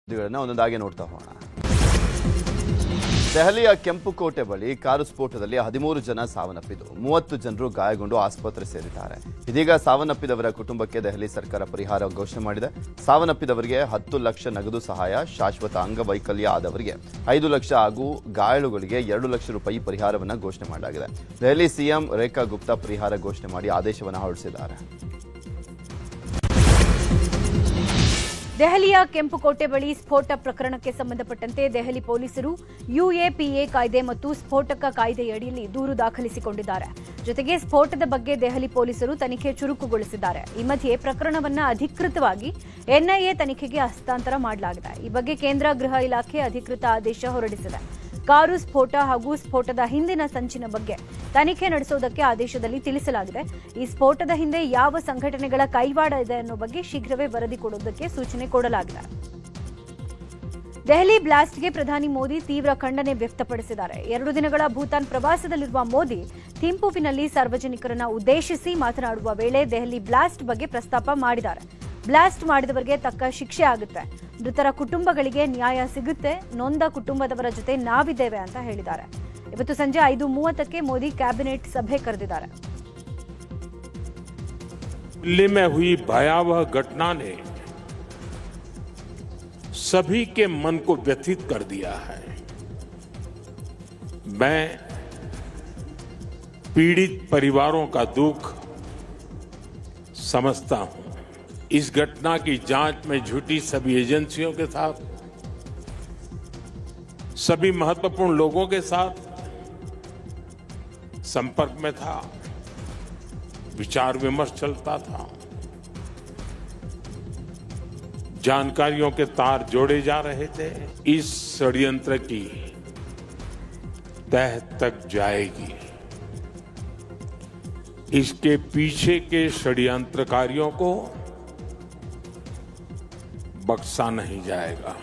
ಒಂದೊಂದಾಗಿ ನೋಡ್ತಾ ಹೋಗೋಣ. ದೆಹಲಿಯ ಕೆಂಪುಕೋಟೆ ಬಳಿ ಕಾರು ಸ್ಫೋಟದಲ್ಲಿ 13 ಜನ ಸಾವನ್ನಪ್ಪಿದ್ದು 30 ಜನರು ಗಾಯಗೊಂಡು ಆಸ್ಪತ್ರೆ ಸೇರಿದ್ದಾರೆ. ಇದೀಗ ಸಾವನ್ನಪ್ಪಿದವರ ಕುಟುಂಬಕ್ಕೆ ದೆಹಲಿ ಸರ್ಕಾರ ಪರಿಹಾರ ಘೋಷಣೆ ಮಾಡಿದೆ. ಸಾವನ್ನಪ್ಪಿದವರಿಗೆ 10 ಲಕ್ಷ ನಗದು ಸಹಾಯ, ಶಾಶ್ವತ ಅಂಗವೈಕಲ್ಯ ಆದವರಿಗೆ 5 ಲಕ್ಷ ಹಾಗೂ ಗಾಯಾಳುಗಳಿಗೆ 2 ಲಕ್ಷ ರೂಪಾಯಿ ಪರಿಹಾರವನ್ನು ಘೋಷಣೆ ಮಾಡಲಾಗಿದೆ. ದೆಹಲಿ ಸಿಎಂ ರೇಖಾ ಗುಪ್ತಾ ಪರಿಹಾರ ಘೋಷಣೆ ಮಾಡಿ ಆದೇಶವನ್ನು ಹೊರಡಿಸಿದ್ದಾರೆ. ದೆಹಲಿಯ ಕೆಂಪುಕೋಟೆ ಬಳಿ ಸ್ಫೋಟ ಪ್ರಕರಣಕ್ಕೆ ಸಂಬಂಧಪಟ್ಟಂತೆ ದೆಹಲಿ ಪೊಲೀಸರು ಯುಎಪಿಎ ಕಾಯ್ದೆ ಮತ್ತು ಸ್ಫೋಟಕ ಕಾಯ್ದೆಯಡಿಯಲ್ಲಿ ದೂರು ದಾಖಲಿಸಿಕೊಂಡಿದ್ದಾರೆ. ಜೊತೆಗೆ ಸ್ಫೋಟದ ಬಗ್ಗೆ ದೆಹಲಿ ಪೊಲೀಸರು ತನಿಖೆ ಚುರುಕುಗೊಳಿಸಿದ್ದಾರೆ. ಈ ಮಧ್ಯೆ ಪ್ರಕರಣವನ್ನು ಅಧಿಕೃತವಾಗಿ ಎನ್ಐಎ ತನಿಖೆಗೆ ಹಸ್ತಾಂತರ ಮಾಡಲಾಗಿದೆ. ಈ ಬಗ್ಗೆ ಕೇಂದ್ರ ಗೃಹ ಇಲಾಖೆ ಅಧಿಕೃತ ಆದೇಶ ಹೊರಡಿಸಿದೆ. ಕಾರು ಸ್ಫೋಟ ಹಾಗೂ ಸ್ಫೋಟದ ಹಿಂದಿನ ಸಂಚಿನ ಬಗ್ಗೆ ತನಿಖೆ ನಡೆಸುವುದಕ್ಕೆ ಆದೇಶದಲ್ಲಿ ತಿಳಿಸಲಾಗಿದೆ. ಈ ಸ್ಫೋಟದ ಹಿಂದೆ ಯಾವ ಸಂಘಟನೆಗಳ ಕೈವಾಡ ಇದೆ ಅನ್ನೋ ಬಗ್ಗೆ ಶೀಘ್ರವೇ ವರದಿ ಕೊಡುವುದಕ್ಕೆ ಸೂಚನೆ ಕೊಡಲಾಗಿದೆ. ದೆಹಲಿ ಬ್ಲಾಸ್ಟ್ಗೆ ಪ್ರಧಾನಿ ಮೋದಿ ತೀವ್ರ ಖಂಡನೆ ವ್ಯಕ್ತಪಡಿಸಿದ್ದಾರೆ. 2 ದಿನಗಳ ಭೂತಾನ್ ಪ್ರವಾಸದಲ್ಲಿರುವ ಮೋದಿ ಥಿಂಪುವಿನಲ್ಲಿ ಸಾರ್ವಜನಿಕರನ್ನ ಉದ್ದೇಶಿಸಿ ಮಾತನಾಡುವ ವೇಳೆ ದೆಹಲಿ ಬ್ಲಾಸ್ಟ್ ಬಗ್ಗೆ ಪ್ರಸ್ತಾಪ ಮಾಡಿದ್ದಾರೆ. ಬ್ಲಾಸ್ಟ್ ಮಾಡಿದವರಿಗೆ ತಕ್ಕ ಶಿಕ್ಷೆ ಆಗುತ್ತೆ, ಮೃತರ ಕುಟುಂಬಗಳಿಗೆ ನ್ಯಾಯ ಸಿಗುತ್ತೆ, ನೊಂದ ಕುಟುಂಬದವರ ಜೊತೆ ನಾವಿದ್ದೇವೆ ಅಂತ ಹೇಳಿದ್ದಾರೆ. ಇವತ್ತು ಸಂಜೆ 5:30ಕ್ಕೆ ಮೋದಿ ಕ್ಯಾಬಿನೆಟ್ ಸಭೆ ಕರೆದಿದ್ದಾರೆ. दिल्ली में हुई भयावह घटना ने सभी के मन को व्यथित कर दिया है. मैं पीड़ित परिवारों का दुख समझता हूं. इस घटना की जांच में जुटी सभी एजेंसियों के साथ, सभी महत्वपूर्ण लोगों के साथ संपर्क में था, विचार विमर्श चलता था, जानकारियों के तार जोड़े जा रहे थे. इस षड्यंत्र की तह तक जाएगी. इसके पीछे के षड्यंत्रकारियों को बख्शा नहीं जाएगा.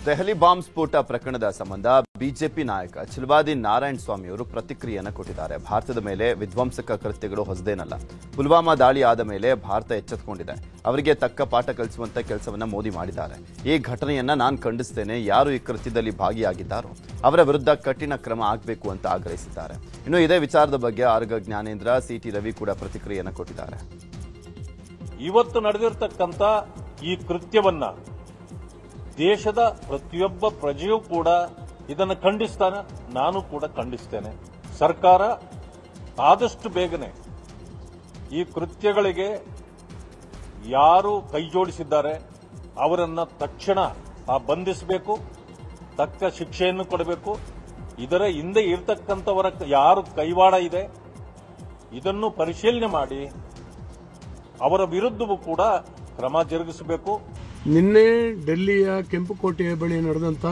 ದೆಹಲಿ ಬಾಂಬ್ ಸ್ಫೋಟ ಪ್ರಕರಣದ ಸಂಬಂಧ ಬಿಜೆಪಿ ನಾಯಕ ಚಿಲ್ವಾದಿ ನಾರಾಯಣ ಸ್ವಾಮಿ ಅವರು ಪ್ರತಿಕ್ರಿಯೆಯನ್ನು ಕೊಟ್ಟಿದ್ದಾರೆ. ಭಾರತದ ಮೇಲೆ ವಿಧ್ವಂಸಕ ಕೃತ್ಯಗಳು ಹೊಸದೇನಲ್ಲ. ಪುಲ್ವಾಮಾ ದಾಳಿ ಆದ ಮೇಲೆ ಭಾರತ ಎಚ್ಚೆತ್ತುಕೊಂಡಿದೆ. ಅವರಿಗೆ ತಕ್ಕ ಪಾಠ ಕಲಿಸುವಂತ ಕೆಲಸವನ್ನ ಮೋದಿ ಮಾಡಿದ್ದಾರೆ. ಈ ಘಟನೆಯನ್ನ ನಾನು ಖಂಡಿಸ್ತೇನೆ. ಯಾರು ಈ ಕೃತ್ಯದಲ್ಲಿ ಭಾಗಿಯಾಗಿದ್ದಾರೋ ಅವರ ವಿರುದ್ಧ ಕಠಿಣ ಕ್ರಮ ಆಗಬೇಕು ಅಂತ ಆಗ್ರಹಿಸಿದ್ದಾರೆ. ಇನ್ನು ಇದೇ ವಿಚಾರದ ಬಗ್ಗೆ ಆರ್ಗ ಜ್ಞಾನೇಂದ್ರ, ಸಿಟಿ ರವಿ ಕೂಡ ಪ್ರತಿಕ್ರಿಯೆಯನ್ನು ಕೊಟ್ಟಿದ್ದಾರೆ. ಇವತ್ತು ನಡೆದಿರತಕ್ಕಂತ ಈ ಕೃತ್ಯವನ್ನ ದೇಶದ ಪ್ರತಿಯೊಬ್ಬ ಪ್ರಜೆಯೂ ಕೂಡ ಇದನ್ನು ಖಂಡಿಸ್ತಾನೆ. ನಾನು ಕೂಡ ಖಂಡಿಸ್ತೇನೆ. ಸರ್ಕಾರ ಆದಷ್ಟು ಬೇಗನೆ ಈ ಕೃತ್ಯಗಳಿಗೆ ಯಾರು ಕೈಜೋಡಿಸಿದ್ದಾರೆ ಅವರನ್ನ ತಕ್ಷಣ ಬಂಧಿಸಬೇಕು, ತಕ್ಕ ಶಿಕ್ಷೆಯನ್ನು ಕೊಡಬೇಕು. ಇದರ ಹಿಂದೆ ಇರತಕ್ಕಂಥವರ ಯಾರು ಕೈವಾಡ ಇದೆ ಇದನ್ನು ಪರಿಶೀಲನೆ ಮಾಡಿ ಅವರ ವಿರುದ್ಧವೂ ಕೂಡ ಕ್ರಮ ಜರುಗಿಸಬೇಕು. ನಿನ್ನೆ ಡೆಲ್ಲಿಯ ಕೆಂಪುಕೋಟೆಯ ಬಳಿ ನಡೆದಂಥ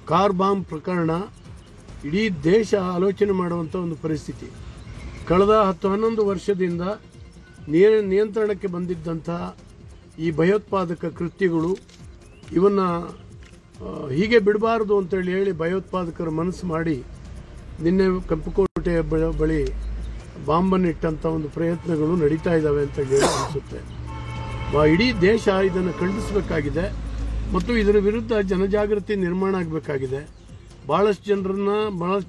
ಕಾರ್ ಬಾಂಬ್ ಪ್ರಕರಣ ಇಡೀ ದೇಶ ಆಲೋಚನೆ ಮಾಡುವಂಥ ಒಂದು ಪರಿಸ್ಥಿತಿ. ಕಳೆದ 10-11 ವರ್ಷದಿಂದ ನಿಯಂತ್ರಣಕ್ಕೆ ಬಂದಿದ್ದಂಥ ಈ ಭಯೋತ್ಪಾದಕ ಕೃತ್ಯಗಳು ಇವನ್ನು ಹೀಗೆ ಬಿಡಬಾರದು ಅಂತೇಳಿ ಭಯೋತ್ಪಾದಕರು ಮನಸ್ಸು ಮಾಡಿ ನಿನ್ನೆ ಕೆಂಪುಕೋಟೆಯ ಬಳಿ ಬಾಂಬನ್ನು ಇಟ್ಟಂಥ ಒಂದು ಪ್ರಯತ್ನಗಳು ನಡೀತಾ ಇದ್ದಾವೆ ಅಂತ ಹೇಳಿ ಅನಿಸುತ್ತೆ. ಇಡೀ ದೇಶ ಇದನ್ನು ಖಂಡಿಸಬೇಕಾಗಿದೆ ಮತ್ತು ಇದರ ವಿರುದ್ಧ ಜನಜಾಗೃತಿ ನಿರ್ಮಾಣ ಆಗಬೇಕಾಗಿದೆ. ಬಹಳಷ್ಟು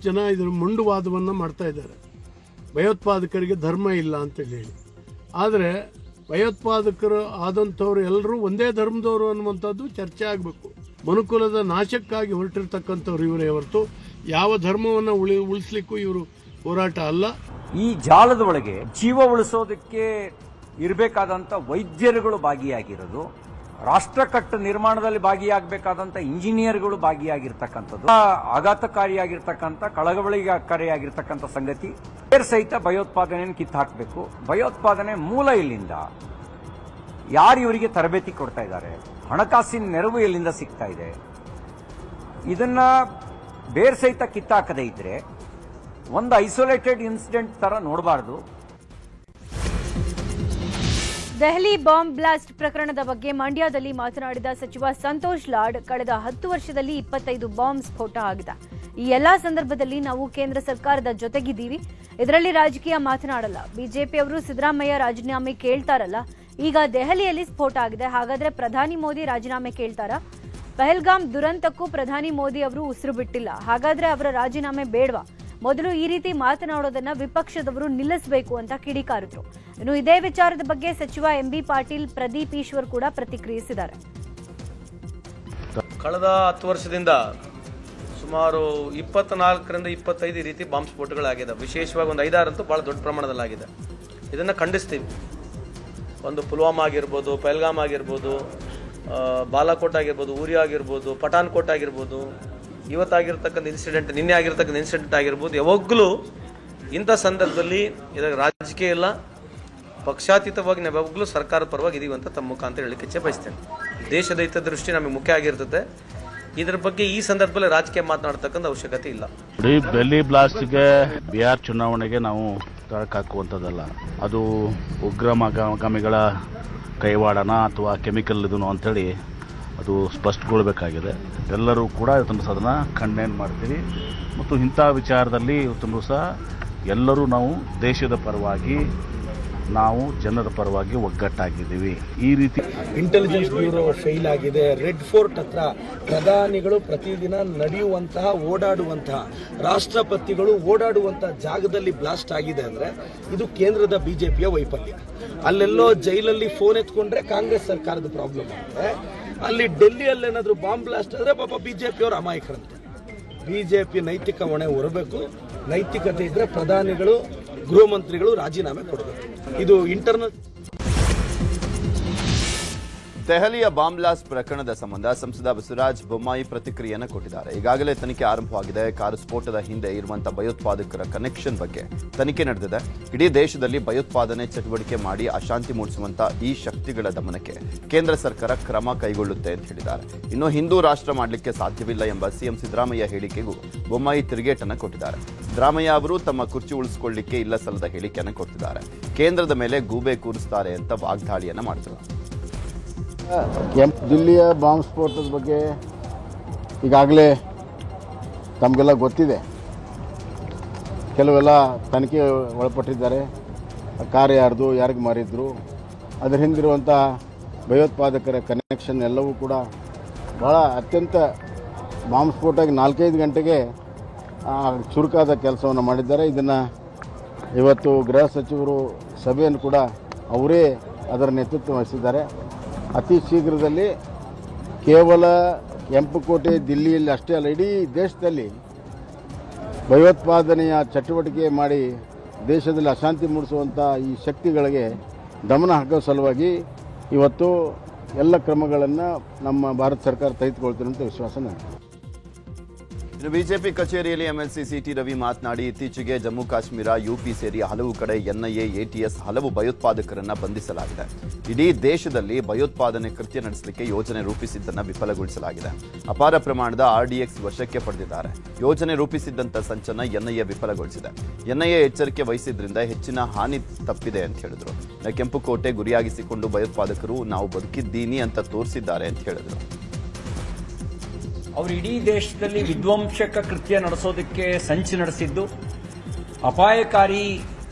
ಜನ ಇದರ ಮುಂಡುವಾದವನ್ನು ಮಾಡ್ತಾ ಇದ್ದಾರೆ. ಭಯೋತ್ಪಾದಕರಿಗೆ ಧರ್ಮ ಇಲ್ಲ ಅಂತೇಳಿ. ಆದರೆ ಭಯೋತ್ಪಾದಕರು ಆದಂಥವ್ರು ಎಲ್ಲರೂ ಒಂದೇ ಧರ್ಮದವರು ಅನ್ನುವಂಥದ್ದು ಚರ್ಚೆ ಆಗಬೇಕು. ಮನುಕುಲದ ನಾಶಕ್ಕಾಗಿ ಹೊರಟಿರ್ತಕ್ಕಂಥವ್ರು ಇವರೇ ಹೊರತು ಯಾವ ಧರ್ಮವನ್ನು ಉಳಿಸ್ಲಿಕ್ಕೂ ಇವರು ಹೋರಾಟ ಅಲ್ಲ. ಈ ಜಾಲದ ಒಳಗೆ ಜೀವ ಉಳಿಸೋದಕ್ಕೆ ಇರಬೇಕಾದಂಥ ವೈದ್ಯರುಗಳು ಭಾಗಿಯಾಗಿರೋದು, ರಾಷ್ಟ್ರಕಟ್ಟು ನಿರ್ಮಾಣದಲ್ಲಿ ಭಾಗಿಯಾಗಬೇಕಾದಂಥ ಇಂಜಿನಿಯರ್ಗಳು ಭಾಗಿಯಾಗಿರ್ತಕ್ಕಂಥದ್ದು ಆಘಾತಕಾರಿಯಾಗಿರ್ತಕ್ಕಂಥ ಕಳವಳಿಕಾರಿಯಾಗಿರ್ತಕ್ಕಂಥ ಸಂಗತಿ. ಸಹಿತ ಭಯೋತ್ಪಾದನೆಯನ್ನು ಕಿತ್ತು ಹಾಕಬೇಕು. ಭಯೋತ್ಪಾದನೆ ಮೂಲ ಎಲ್ಲಿಂದ, ಯಾರು ಇವರಿಗೆ ತರಬೇತಿ ಕೊಡ್ತಾ ಇದ್ದಾರೆ, ಹಣಕಾಸಿನ ನೆರವು ಎಲ್ಲಿಂದ ಸಿಗ್ತಾ ಇದೆ, ಇದನ್ನ ಬೇರ್ ಸಹಿತ ಕಿತ್ತಾಕದೇ ಇದ್ರೆ ಒಂದು ಐಸೋಲೇಟೆಡ್ ಇನ್ಸಿಡೆಂಟ್ ತರ ನೋಡಬಾರದು. ದೆಹಲಿ ಬಾಂಬ್ ಬ್ಲಾಸ್ಟ್ ಪ್ರಕರಣದ ಬಗ್ಗೆ ಮಂಡ್ಯದಲ್ಲಿ ಮಾತನಾಡಿದ ಸಚಿವ ಸಂತೋಷ್ ಲಾಡ್, ಕಳೆದ 10 ವರ್ಷದಲ್ಲಿ 25 ಬಾಂಬ್ ಸ್ಫೋಟ ಆಗಿದೆ. ಈ ಎಲ್ಲಾ ಸಂದರ್ಭದಲ್ಲಿ ನಾವು ಕೇಂದ್ರ ಸರ್ಕಾರದ ಜೊತೆಗಿದ್ದೀವಿ. ಇದರಲ್ಲಿ ರಾಜಕೀಯ ಮಾತನಾಡಲ್ಲ. ಬಿಜೆಪಿಯವರು ಸಿದ್ದರಾಮಯ್ಯ ರಾಜೀನಾಮೆ ಕೇಳ್ತಾರಲ್ಲ, ಈಗ ದೆಹಲಿಯಲ್ಲಿ ಸ್ಫೋಟ ಆಗಿದೆ. ಹಾಗಾದ್ರೆ ಪ್ರಧಾನಿ ಮೋದಿ ರಾಜೀನಾಮೆ ಕೇಳ್ತಾರಾ? ಪಹಲ್ಗಾಮ್ ದುರಂತಕ್ಕೂ ಪ್ರಧಾನಿ ಮೋದಿ ಅವರು ಉಸಿರು ಬಿಟ್ಟಿಲ್ಲ. ಹಾಗಾದ್ರೆ ಅವರ ರಾಜೀನಾಮೆ ಬೇಡವಾ? ಮೊದಲು ಈ ರೀತಿ ಮಾತನಾಡೋದನ್ನ ವಿಪಕ್ಷದವರು ನಿಲ್ಲಿಸಬೇಕು ಅಂತ ಕಿಡಿಕಾರಿದ್ರು. ಇನ್ನು ಇದೇ ವಿಚಾರದ ಬಗ್ಗೆ ಸಚಿವ ಎಂಬಿ ಪಾಟೀಲ್, ಪ್ರದೀಪ್ ಈಶ್ವರ್ ಕೂಡ ಪ್ರತಿಕ್ರಿಯಿಸಿದ್ದಾರೆ. ಕಳೆದ 10 ವರ್ಷದಿಂದ ಸುಮಾರು 24ರಿಂದ 25 ರೀತಿ ಬಾಂಬ್ ಸ್ಫೋಟಗಳಾಗಿದೆ. ವಿಶೇಷವಾಗಿ ಒಂದು 5-6 ಅಂತೂ ಭಾಳ ದೊಡ್ಡ ಪ್ರಮಾಣದಲ್ಲಾಗಿದೆ. ಇದನ್ನು ಖಂಡಿಸ್ತೀವಿ. ಒಂದು ಪುಲ್ವಾಮಾ ಆಗಿರ್ಬೋದು, ಪಹಲ್ಗಾಮ್ ಆಗಿರ್ಬೋದು, ಬಾಲಾಕೋಟ್ ಆಗಿರ್ಬೋದು, ಉರಿ ಆಗಿರ್ಬೋದು, ಪಠಾನ್ಕೋಟ್ ಆಗಿರ್ಬೋದು, ಇವತ್ತಾಗಿರ್ತಕ್ಕಂಥ ಇನ್ಸಿಡೆಂಟ್, ನಿನ್ನೆ ಆಗಿರ್ತಕ್ಕಂಥ ಇನ್ಸಿಡೆಂಟ್ ಆಗಿರ್ಬೋದು. ಯಾವಾಗಲೂ ಇಂಥ ಸಂದರ್ಭದಲ್ಲಿ ಇದಕ್ಕೆ ರಾಜಕೀಯ ಇಲ್ಲ, ಪಕ್ಷಾತೀತವಾಗಿ ನಾವು ಯಾವಾಗಲೂ ಸರ್ಕಾರದ ಪರವಾಗಿ ಇದೀವಿ ಅಂತ ತಮ್ಮ ಮುಖಾಂತರ ಹೇಳಲಿಕ್ಕೆ ಇಚ್ಛೆ ಬಯಸ್ತೇನೆ. ದೇಶದ ಹಿತದೃಷ್ಟಿ ನಮಗೆ ಮುಖ್ಯ ಆಗಿರ್ತದೆ. ಇದರ ಬಗ್ಗೆ ಈ ಸಂದರ್ಭದಲ್ಲಿ ರಾಜಕೀಯ ಮಾತನಾಡ್ತಕ್ಕಂಥ ಅವಶ್ಯಕತೆ ಇಲ್ಲ. ಡೆಲ್ಲಿ ಬ್ಲಾಸ್ಟ್ಗೆ, ಬಿಹಾರ್ ಚುನಾವಣೆಗೆ ನಾವು ತಳಕಾಕುವಂಥದ್ದಲ್ಲ. ಅದು ಉಗ್ರಗಾಮಿಗಳ ಕೈವಾಡನ ಅಥವಾ ಕೆಮಿಕಲ್ ಇದನ್ನು ಅಂತೇಳಿ ಅದು ಸ್ಪಷ್ಟಗೊಳ್ಳಬೇಕಾಗಿದೆ. ಎಲ್ಲರೂ ಕೂಡ ಇವತ್ತೊಂದು ಸದನ ಖಂಡನೆ ಮಾಡ್ತೀವಿ. ಮತ್ತು ಇಂಥ ವಿಚಾರದಲ್ಲಿ ಇವತ್ತೊಂದು ಸಹ ಎಲ್ಲರೂ ನಾವು ದೇಶದ ಪರವಾಗಿ, ನಾವು ಜನರ ಪರವಾಗಿ ಒಗ್ಗಟ್ಟಾಗಿದ್ದೀವಿ. ಈ ರೀತಿ ಇಂಟೆಲಿಜೆನ್ಸ್ ಬ್ಯೂರೋ ಫೇಲ್ ಆಗಿದೆ. ರೆಡ್ ಫೋರ್ಟ್ ಹತ್ರ ಪ್ರಧಾನಿಗಳು ಪ್ರತಿದಿನ ನಡೆಯುವಂತಹ, ಓಡಾಡುವಂತಹ, ರಾಷ್ಟ್ರಪತಿಗಳು ಓಡಾಡುವಂತಹ ಜಾಗದಲ್ಲಿ ಬ್ಲಾಸ್ಟ್ ಆಗಿದೆ ಅಂದ್ರೆ ಇದು ಕೇಂದ್ರದ ಬಿಜೆಪಿಯ ವೈಫಲ್ಯ. ಅಲ್ಲೆಲ್ಲೋ ಜೈಲಲ್ಲಿ ಫೋನ್ ಎತ್ಕೊಂಡ್ರೆ ಕಾಂಗ್ರೆಸ್ ಸರ್ಕಾರದ ಪ್ರಾಬ್ಲಮ್ ಆಗುತ್ತೆ. ಅಲ್ಲಿ ಡೆಲ್ಲಿಯಲ್ಲಿ ಏನಾದರೂ ಬಾಂಬ್ ಬ್ಲಾಸ್ಟ್ ಆದ್ರೆ ಪಾಪ ಬಿಜೆಪಿಯವರು ಅಮಾಯಕರಂತೆ. ಬಿಜೆಪಿ ನೈತಿಕ ಹೊಣೆ ಹೊರಬೇಕು. ನೈತಿಕತೆ ಇದ್ರೆ ಪ್ರಧಾನಿಗಳು, ಗೃಹ ಮಂತ್ರಿಗಳು ರಾಜೀನಾಮೆ ಕೊಡಬೇಕು. ಇದು ಇಂಟರ್ನಲ್. ದೆಹಲಿಯ ಬಾಂಬ್ ಬ್ಲಾಸ್ಟ್ ಪ್ರಕರಣದ ಸಂಬಂಧ ಸಂಸದ ಬಸವರಾಜ ಬೊಮ್ಮಾಯಿ ಪ್ರತಿಕ್ರಿಯೆಯನ್ನು ಕೊಟ್ಟಿದ್ದಾರೆ. ಈಗಾಗಲೇ ತನಿಖೆ ಆರಂಭವಾಗಿದೆ. ಕಾರು ಸ್ಫೋಟದ ಹಿಂದೆ ಇರುವಂತಹ ಭಯೋತ್ಪಾದಕರ ಕನೆಕ್ಷನ್ ಬಗ್ಗೆ ತನಿಖೆ ನಡೆದಿದೆ. ಇಡೀ ದೇಶದಲ್ಲಿ ಭಯೋತ್ಪಾದನೆ ಚಟುವಟಿಕೆ ಮಾಡಿ ಅಶಾಂತಿ ಮೂಡಿಸುವಂತಹ ಈ ಶಕ್ತಿಗಳ ದಮನಕ್ಕೆ ಕೇಂದ್ರ ಸರ್ಕಾರ ಕ್ರಮ ಕೈಗೊಳ್ಳುತ್ತೆ ಅಂತ ಹೇಳಿದ್ದಾರೆ. ಇನ್ನು ಹಿಂದೂ ರಾಷ್ಟ್ರ ಮಾಡಲಿಕ್ಕೆ ಸಾಧ್ಯವಿಲ್ಲ ಎಂಬ ಸಿಎಂ ಸಿದ್ದರಾಮಯ್ಯ ಹೇಳಿಕೆಗೂ ಬೊಮ್ಮಾಯಿ ತಿರುಗೇಟನ್ನು ಕೊಟ್ಟಿದ್ದಾರೆ. ಸಿದ್ದರಾಮಯ್ಯ ಅವರು ತಮ್ಮ ಕುರ್ಚಿ ಉಳಿಸಿಕೊಳ್ಳಲಿಕ್ಕೆ ಇಲ್ಲ ಸಲ್ಲದ ಹೇಳಿಕೆಯನ್ನು ಕೊಟ್ಟಿದ್ದಾರೆ. ಕೇಂದ್ರದ ಮೇಲೆ ಗೂಬೆ ಕೂರಿಸ್ತಾರೆ ಅಂತ ವಾಗ್ದಾಳಿಯನ್ನು ಮಾಡಿದರು. ದಿಲ್ಲಿಯ ಬಾಂಬ್ ಸ್ಫೋಟದ ಬಗ್ಗೆ ಈಗಾಗಲೇ ತಮಗೆಲ್ಲ ಗೊತ್ತಿದೆ. ಕೆಲವೆಲ್ಲ ತನಿಖೆ ಒಳಪಟ್ಟಿದ್ದಾರೆ. ಕಾರ್ ಯಾರ್ದು, ಯಾರಿಗೆ ಮಾರಿದ್ರು, ಅದರ ಹಿಂದಿರುವಂಥ ಭಯೋತ್ಪಾದಕರ ಕನೆಕ್ಷನ್ ಎಲ್ಲವೂ ಕೂಡ ಭಾಳ ಅತ್ಯಂತ ಬಾಂಬ್ ಸ್ಫೋಟಕ್ಕೆ 4-5 ಗಂಟೆಗೆ ಚುರುಕಾದ ಕೆಲಸವನ್ನು ಮಾಡಿದ್ದಾರೆ. ಇದನ್ನು ಇವತ್ತು ಗೃಹ ಸಚಿವರು ಸಭೆಯನ್ನು ಕೂಡ ಅವರೇ ಅದರ ನೇತೃತ್ವ ವಹಿಸಿದ್ದಾರೆ. ಅತಿ ಶೀಘ್ರದಲ್ಲಿ ಕೇವಲ ಕೆಂಪುಕೋಟೆ, ದಿಲ್ಲಿಯಲ್ಲಿ ಅಷ್ಟೇ ಅಲ್ಲ, ಇಡೀ ದೇಶದಲ್ಲಿ ಭಯೋತ್ಪಾದನೆಯ ಚಟುವಟಿಕೆ ಮಾಡಿ ದೇಶದಲ್ಲಿ ಅಶಾಂತಿ ಮೂಡಿಸುವಂಥ ಈ ಶಕ್ತಿಗಳಿಗೆ ದಮನ ಹಾಕೋ ಸಲುವಾಗಿ ಇವತ್ತು ಎಲ್ಲ ಕ್ರಮಗಳನ್ನು ನಮ್ಮ ಭಾರತ ಸರ್ಕಾರ ತೆಗೆದುಕೊಳ್ತೀನಿ ಅಂತ ವಿಶ್ವಾಸ ನನಗೆ. ಇನ್ನು ಬಿಜೆಪಿ ಕಚೇರಿಯಲ್ಲಿ ಎಂಎಲ್ಸಿ ಸಿಟಿ ರವಿ ಮಾತನಾಡಿ, ಇತ್ತೀಚೆಗೆ ಜಮ್ಮು ಕಾಶ್ಮೀರ, ಯುಪಿ ಸೇರಿ ಹಲವು ಕಡೆ ಎನ್ಐಎ, ಎಟಿಎಸ್ ಹಲವು ಭಯೋತ್ಪಾದಕರನ್ನ ಬಂಧಿಸಲಾಗಿದೆ. ಇಡೀ ದೇಶದಲ್ಲಿ ಭಯೋತ್ಪಾದನೆ ಕೃತ್ಯ ನಡೆಸಲಿಕ್ಕೆ ಯೋಜನೆ ರೂಪಿಸಿದ್ದನ್ನು ವಿಫಲಗೊಳಿಸಲಾಗಿದೆ. ಅಪಾರ ಪ್ರಮಾಣದ ಆರ್ಡಿಎಕ್ಸ್ ವಶಕ್ಕೆ ಪಡೆದಿದ್ದಾರೆ. ಯೋಜನೆ ರೂಪಿಸಿದ್ದಂಥ ಸಂಚನ್ನ ಎನ್ಐಎ ವಿಫಲಗೊಳಿಸಿದೆ. ಎನ್ಐಎ ಎಚ್ಚರಿಕೆ ವಹಿಸಿದ್ರಿಂದ ಹೆಚ್ಚಿನ ಹಾನಿ ತಪ್ಪಿದೆ ಅಂತ ಹೇಳಿದ್ರು. ಕೆಂಪುಕೋಟೆ ಗುರಿಯಾಗಿಸಿಕೊಂಡು ಭಯೋತ್ಪಾದಕರು ನಾವು ಬದುಕಿದ್ದೀನಿ ಅಂತ ತೋರಿಸಿದ್ದಾರೆ ಅಂತ ಹೇಳಿದ್ರು. ಅವರು ಇಡೀ ದೇಶದಲ್ಲಿ ವಿಧ್ವಂಸಕ ಕೃತ್ಯ ನಡೆಸೋದಕ್ಕೆ ಸಂಚು ನಡೆಸಿದ್ದು, ಅಪಾಯಕಾರಿ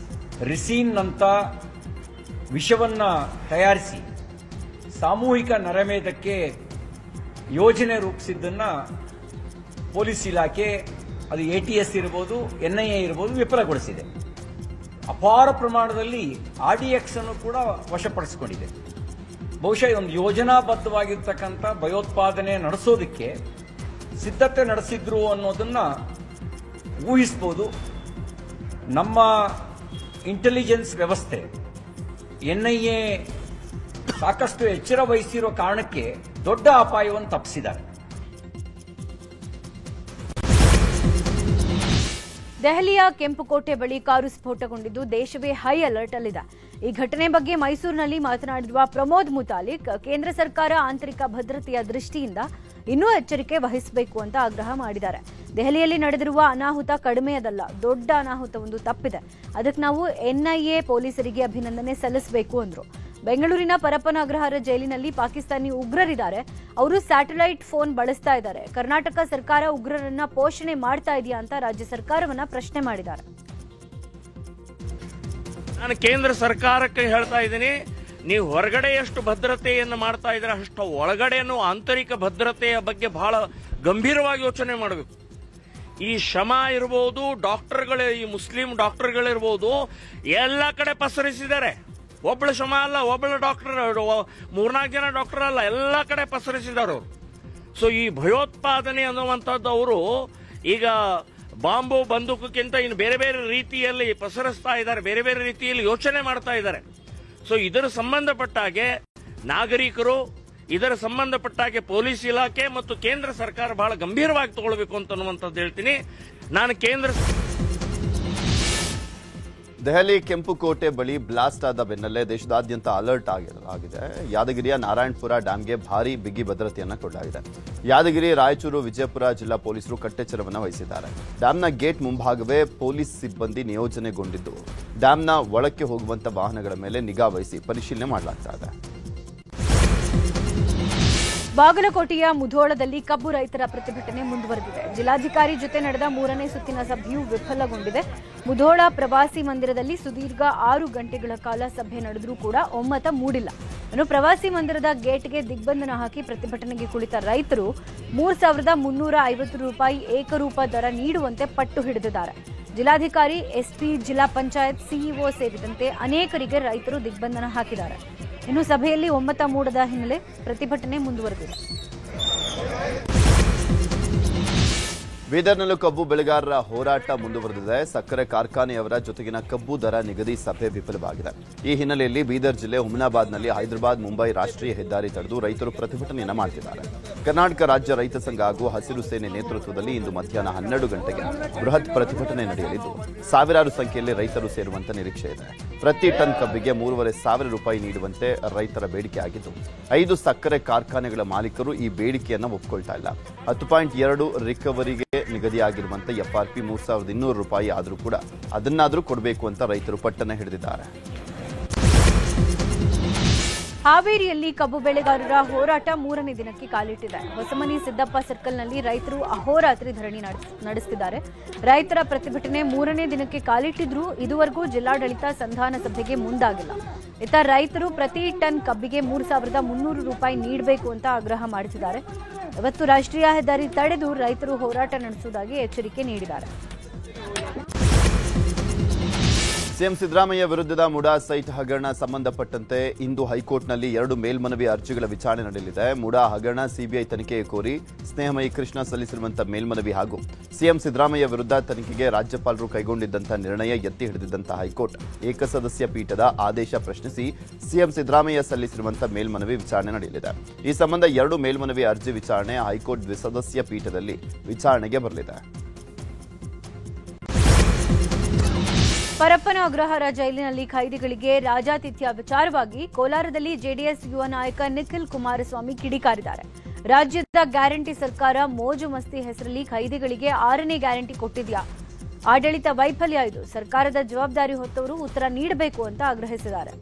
ರಿಸೀನ್ ಅಂತ ವಿಷವನ್ನ ತಯಾರಿಸಿ ಸಾಮೂಹಿಕ ನರಮೇಧಕ್ಕೆ ಯೋಜನೆ ರೂಪಿಸಿದ್ದನ್ನ ಪೊಲೀಸ್ ಇಲಾಖೆ, ಅದು ಎಟಿಎಸ್ ಇರಬಹುದು, ಎನ್ಐಎ ಇರಬಹುದು, ವಿಫಲಗೊಳಿಸಿದೆ. ಅಪಾರ ಪ್ರಮಾಣದಲ್ಲಿ ಆರ್ಡಿಎಕ್ಸ್ ಅನ್ನು ಕೂಡ ವಶಪಡಿಸಿಕೊಂಡಿದೆ. ಬಹುಶಃ ಒಂದು ಯೋಜನಾಬದ್ಧವಾಗಿರ್ತಕ್ಕಂಥ ಭಯೋತ್ಪಾದನೆ ನಡೆಸೋದಕ್ಕೆ ಸಿದ್ಧತೆ ನಡೆಸಿದ್ರು ಅನ್ನೋದನ್ನ ಊಹಿಸಬಹುದು. ನಮ್ಮ ಇಂಟೆಲಿಜೆನ್ಸ್ ವ್ಯವಸ್ಥೆ ಎನ್ಐಎ ಸಾಕಷ್ಟು ಎಚ್ಚರ ವಹಿಸಿರೋ ಕಾರಣಕ್ಕೆ ದೊಡ್ಡ ಅಪಾಯವನ್ನು ತಪ್ಪಿಸಿದ್ದಾರೆ. ದೆಹಲಿಯ ಕೆಂಪುಕೋಟೆ ಬಳಿ ಕಾರು ಸ್ಫೋಟಗೊಂಡಿದ್ದು ದೇಶವೇ ಹೈ ಅಲರ್ಟ್ ಅಲ್ಲಿದೆ. ಈ ಘಟನೆ ಬಗ್ಗೆ ಮೈಸೂರಿನಲ್ಲಿ ಮಾತನಾಡಿರುವ ಪ್ರಮೋದ್ ಮುತಾಲಿಕ್, ಕೇಂದ್ರ ಸರ್ಕಾರ ಆಂತರಿಕ ಭದ್ರತೆಯ ದೃಷ್ಟಿಯಿಂದ ಇನ್ನೂ ಎಚ್ಚರಿಕೆ ವಹಿಸಬೇಕು ಅಂತ ಆಗ್ರಹ ಮಾಡಿದ್ದಾರೆ. ದೆಹಲಿಯಲ್ಲಿ ನಡೆದಿರುವ ಅನಾಹುತ ಕಡಿಮೆಯದಲ್ಲ, ದೊಡ್ಡ ಅನಾಹುತವೊಂದು ತಪ್ಪಿದೆ. ಅದಕ್ಕೆ ನಾವು ಎನ್ಐಎ ಪೊಲೀಸರಿಗೆ ಅಭಿನಂದನೆ ಸಲ್ಲಿಸಬೇಕು ಅಂದ್ರು. ಬೆಂಗಳೂರಿನ ಪರಪ್ಪನ ಅಗ್ರಹಾರ ಜೈಲಿನಲ್ಲಿ ಪಾಕಿಸ್ತಾನಿ ಉಗ್ರರಿದ್ದಾರೆ. ಅವರು ಸ್ಯಾಟಲೈಟ್ ಫೋನ್ ಬಳಸ್ತಾ ಇದ್ದಾರೆ. ಕರ್ನಾಟಕ ಸರ್ಕಾರ ಉಗ್ರರನ್ನ ಪೋಷಣೆ ಮಾಡ್ತಾ ಇದೆಯಾ ಅಂತ ರಾಜ್ಯ ಸರ್ಕಾರವನ್ನ ಪ್ರಶ್ನೆ ಮಾಡಿದ್ದಾರೆ. ನಾನು ಕೇಂದ್ರ ಸರ್ಕಾರಕ್ಕೆ ಹೇಳ್ತಾ ಇದ್ದೀನಿ, ನೀವು ಹೊರಗಡೆ ಎಷ್ಟು ಭದ್ರತೆಯನ್ನು ಮಾಡ್ತಾ ಇದ್ರೆ ಅಷ್ಟು ಒಳಗಡೆನೂ ಆಂತರಿಕ ಭದ್ರತೆಯ ಬಗ್ಗೆ ಬಹಳ ಗಂಭೀರವಾಗಿ ಯೋಚನೆ ಮಾಡಬೇಕು. ಈ ಶಮ ಇರ್ಬೋದು, ಡಾಕ್ಟರ್ಗಳು, ಈ ಮುಸ್ಲಿಂ ಡಾಕ್ಟರ್ಗಳಿರ್ಬೋದು, ಎಲ್ಲ ಕಡೆ ಪಸರಿಸಿದ್ದಾರೆ. ಒಬ್ಬಳು ಶಮ ಅಲ್ಲ, ಒಬ್ಬಳು ಡಾಕ್ಟರ್, 3-4 ಜನ ಡಾಕ್ಟರ್ ಅಲ್ಲ, ಎಲ್ಲ ಕಡೆ ಪಸರಿಸಿದ್ದಾರೆ ಅವರು. ಸೊ ಈ ಭಯೋತ್ಪಾದನೆ ಅನ್ನುವಂಥದ್ದು ಅವರು ಈಗ ಬಾಂಬು ಬಂದೂಕಕ್ಕಿಂತ ಇನ್ನು ಬೇರೆ ಬೇರೆ ರೀತಿಯಲ್ಲಿ ಪಸರಿಸ್ತಾ ಇದ್ದಾರೆ, ಬೇರೆ ಬೇರೆ ರೀತಿಯಲ್ಲಿ ಯೋಚನೆ ಮಾಡ್ತಾ ಇದ್ದಾರೆ. ಸೊ ಇದರ ಸಂಬಂಧಪಟ್ಟಾಗೆ ನಾಗರಿಕರು, ಇದರ ಸಂಬಂಧಪಟ್ಟಾಗೆ ಪೊಲೀಸ್ ಇಲಾಖೆ ಮತ್ತು ಕೇಂದ್ರ ಸರ್ಕಾರ ಬಹಳ ಗಂಭೀರವಾಗಿ ತಗೊಳ್ಬೇಕು ಅಂತನ್ನುವಂಥದ್ದು ಹೇಳ್ತೀನಿ ನಾನು. ದೆಹಲಿ ಕೆಂಪುಕೋಟೆ ಬಳಿ ಬ್ಲಾಸ್ಟ್ ಆದ ಬೆನ್ನಲ್ಲೇ ದೇಶದಾದ್ಯಂತ ಅಲರ್ಟ್ ಆಗಿದೆ. ಯಾದಗಿರಿಯ ನಾರಾಯಣಪುರ ಡ್ಯಾಂಗೆ ಭಾರೀ ಬಿಗಿ ಭದ್ರತೆಯನ್ನು ಕೊಡಲಾಗಿದೆ. ಯಾದಗಿರಿ, ರಾಯಚೂರು, ವಿಜಯಪುರ ಜಿಲ್ಲಾ ಪೊಲೀಸರು ಕಟ್ಟೆಚ್ಚರವನ್ನು ವಹಿಸಿದ್ದಾರೆ. ಡ್ಯಾಂನ ಗೇಟ್ ಮುಂಭಾಗವೇ ಪೊಲೀಸ್ ಸಿಬ್ಬಂದಿ ನಿಯೋಜನೆಗೊಂಡಿದ್ದು ಡ್ಯಾಂನ ಒಳಕ್ಕೆ ಹೋಗುವಂತ ವಾಹನಗಳ ಮೇಲೆ ನಿಗಾ ವಹಿಸಿ ಪರಿಶೀಲನೆ ಮಾಡಲಾಗ್ತಾ ಇದೆ. ಬಾಗಲಕೋಟೆಯ ಮುಧೋಳದಲ್ಲಿ ಕಬ್ಬು ರೈತರ ಪ್ರತಿಭಟನೆ ಮುಂದುವರೆದಿದೆ. ಜಿಲ್ಲಾಧಿಕಾರಿ ಜೊತೆ ನಡೆದ 3ನೇ ಸುತ್ತಿನ ಸಭೆಯು ವಿಫಲಗೊಂಡಿದೆ. ಮುಧೋಳ ಪ್ರವಾಸಿ ಮಂದಿರದಲ್ಲಿ ಸುದೀರ್ಘ 6 ಗಂಟೆಗಳ ಕಾಲ ಸಭೆ ನಡೆದರೂ ಕೂಡ ಒಮ್ಮತ ಮೂಡಿಲ್ಲ. ಇನ್ನು ಪ್ರವಾಸಿ ಮಂದಿರದ ಗೇಟ್ಗೆ ದಿಗ್ಬಂಧನ ಹಾಕಿ ಪ್ರತಿಭಟನೆಗೆ ಕುಳಿತ ರೈತರು 3,350 ರೂಪಾಯಿ ಏಕರೂಪ ದರ ನೀಡುವಂತೆ ಪಟ್ಟು ಹಿಡಿದಿದ್ದಾರೆ. ಜಿಲ್ಲಾಧಿಕಾರಿ, ಎಸ್ಪಿ, ಜಿಲ್ಲಾ ಪಂಚಾಯತ್ ಸಿಇಒ ಸೇರಿದಂತೆ ಅನೇಕರಿಗೆ ರೈತರು ದಿಗ್ಬಂಧನ ಹಾಕಿದ್ದಾರೆ. ಇನ್ನು ಸಭೆಯಲ್ಲಿ ಒಮ್ಮತ ಮೂಡದ ಹಿನ್ನೆಲೆ ಪ್ರತಿಭಟನೆ ಮುಂದುವರೆದಿದೆ. ಬೀದರ್ನಲ್ಲೂ ಕಬ್ಬು ಬೆಳೆಗಾರರ ಹೋರಾಟ ಮುಂದುವರೆದಿದೆ. ಸಕ್ಕರೆ ಕಾರ್ಖಾನೆಯವರ ಜೊತೆಗಿನ ಕಬ್ಬು ದರ ನಿಗದಿ ಸಭೆ ವಿಫಲವಾಗಿದೆ. ಈ ಹಿನ್ನೆಲೆಯಲ್ಲಿ ಬೀದರ್ ಜಿಲ್ಲೆ ಹುಮನಾಬಾದ್ನಲ್ಲಿ ಹೈದರಾಬಾದ್ ಮುಂಬೈ ರಾಷ್ಟ್ರೀಯ ಹೆದ್ದಾರಿ ತಡೆದು ರೈತರು ಪ್ರತಿಭಟನೆಯನ್ನು ಮಾಡುತ್ತಿದ್ದಾರೆ. ಕರ್ನಾಟಕ ರಾಜ್ಯ ರೈತ ಸಂಘ ಹಾಗೂ ಹಸಿರು ಸೇನೆ ನೇತೃತ್ವದಲ್ಲಿ ಇಂದು ಮಧ್ಯಾಹ್ನ 12 ಗಂಟೆಗೆ ಬೃಹತ್ ಪ್ರತಿಭಟನೆ ನಡೆಯಲಿದ್ದು ಸಾವಿರಾರು ಸಂಖ್ಯೆಯಲ್ಲಿ ರೈತರು ಸೇರುವಂತ ನಿರೀಕ್ಷೆ ಇದೆ. ಪ್ರತಿ ಟನ್ ಕಬ್ಬಿಗೆ 3,500 ರೂಪಾಯಿ ನೀಡುವಂತೆ ರೈತರ ಬೇಡಿಕೆ ಆಗಿದ್ದು 5 ಸಕ್ಕರೆ ಕಾರ್ಖಾನೆಗಳ ಮಾಲೀಕರು ಈ ಬೇಡಿಕೆಯನ್ನು ಒಪ್ಪಿಕೊಳ್ತಾ ಇಲ್ಲ. 10.2 ರಿಕವರಿಗೆ ನಿಗದಿಯಾಗಿರುವಂತೆ FRP 3,200 ರೂಪಾಯಿ ಆದರೂ ಕೂಡ ಅದನ್ನಾದರೂ ಕೊಡಬೇಕು ಅಂತ ರೈತರು ಪಟ್ಟಣ ಹಿಡಿದಿದ್ದಾರೆ. ಹಾವೇರಿಯಲ್ಲಿ ಕಬ್ಬು ಬೆಳೆಗಾರರ ಹೋರಾಟ 3ನೇ ದಿನಕ್ಕೆ ಕಾಲಿಟ್ಟಿದೆ. ಹೊಸಮನಿ ಸಿದ್ದಪ್ಪ ಸರ್ಕಲ್ನಲ್ಲಿ ರೈತರು ಅಹೋರಾತ್ರಿ ಧರಣಿ ನಡೆಸುತ್ತಿದ್ದಾರೆ. ರೈತರ ಪ್ರತಿಭಟನೆ 3ನೇ ದಿನಕ್ಕೆ ಕಾಲಿಟ್ಟಿದ್ರೂ ಇದುವರೆಗೂ ಜಿಲ್ಲಾಡಳಿತ ಸಂಧಾನ ಸಭೆಗೆ ಮುಂದಾಗಿಲ್ಲ. ಇತ್ತ ರೈತರು ಪ್ರತಿ ಟನ್ ಕಬ್ಬಿಗೆ 3,300 ರೂಪಾಯಿ ನೀಡಬೇಕು ಅಂತ ಆಗ್ರಹ ಮಾಡುತ್ತಿದ್ದಾರೆ. ಇವತ್ತು ರಾಷ್ಟ್ರೀಯ ಹೆದ್ದಾರಿ ತಡೆದು ರೈತರು ಹೋರಾಟ ನಡೆಸುವುದಾಗಿ ಎಚ್ಚರಿಕೆ ನೀಡಿದ್ದಾರೆ. ಸಿಎಂ ಸಿದ್ದರಾಮಯ್ಯ ವಿರುದ್ಧದ ಮುಡಾ ಸೈಟ್ ಹಗರಣ ಸಂಬಂಧಪಟ್ಟಂತೆ ಇಂದು ಹೈಕೋರ್ಟ್ನಲ್ಲಿ 2 ಮೇಲ್ಮನವಿ ಅರ್ಜಿಗಳ ವಿಚಾರಣೆ ನಡೆಯಲಿದೆ. ಮುಡಾ ಹಗರಣ ಸಿಬಿಐ ತನಿಖೆ ಕೋರಿ ಸ್ನೇಹಮಯಿ ಕೃಷ್ಣ ಸಲ್ಲಿಸಿರುವಂತಹ ಮೇಲ್ಮನವಿ ಹಾಗೂ ಸಿಎಂ ಸಿದ್ದರಾಮಯ್ಯ ವಿರುದ್ಧ ತನಿಖೆಗೆ ರಾಜ್ಯಪಾಲರು ಕೈಗೊಂಡಿದ್ದಂತಹ ನಿರ್ಣಯ ಎತ್ತಿ ಹಿಡಿದಿದ್ದಂತಹ ಹೈಕೋರ್ಟ್ ಏಕಸದಸ್ಯ ಪೀಠದ ಆದೇಶ ಪ್ರಶ್ನಿಸಿ ಸಿಎಂ ಸಿದ್ದರಾಮಯ್ಯ ಸಲ್ಲಿಸಿರುವಂತಹ ಮೇಲ್ಮನವಿ ವಿಚಾರಣೆ ನಡೆಯಲಿದೆ. ಈ ಸಂಬಂಧ 2 ಮೇಲ್ಮನವಿ ಅರ್ಜಿ ವಿಚಾರಣೆ ಹೈಕೋರ್ಟ್ ದ್ವಿಸದಸ್ಯ ಪೀಠದಲ್ಲಿ ವಿಚಾರಣೆಗೆ ಬರಲಿದೆ. ಪರಪ್ಪನ ಅಗ್ರಹಾರ ಜೈಲಿನಲ್ಲಿ ಖೈದಿಗಳಿಗೆ ರಾಜಾತಿಥ್ಯ ವಿಚಾರವಾಗಿ ಕೋಲಾರದಲ್ಲಿ ಜೆಡಿಎಸ್ ಯುವ ನಾಯಕ ನಿಖಿಲ್ ಕುಮಾರಸ್ವಾಮಿ ಕಿಡಿಕಾರಿದ್ದಾರೆ. ರಾಜ್ಯದ ಗ್ಯಾರಂಟಿ ಸರ್ಕಾರ ಮೋಜು ಮಸ್ತಿ ಹೆಸರಲ್ಲಿ ಖೈದಿಗಳಿಗೆ 6ನೇ ಗ್ಯಾರಂಟಿ ಕೊಟ್ಟಿದ್ಯಾ? ಆಡಳಿತ ವೈಫಲ್ಯ ಇದು. ಸರ್ಕಾರದ ಜವಾಬ್ದಾರಿ ಹೊತ್ತವರು ಉತ್ತರ ನೀಡಬೇಕು ಅಂತ ಆಗ್ರಹಿಸಿದ್ದಾರೆ.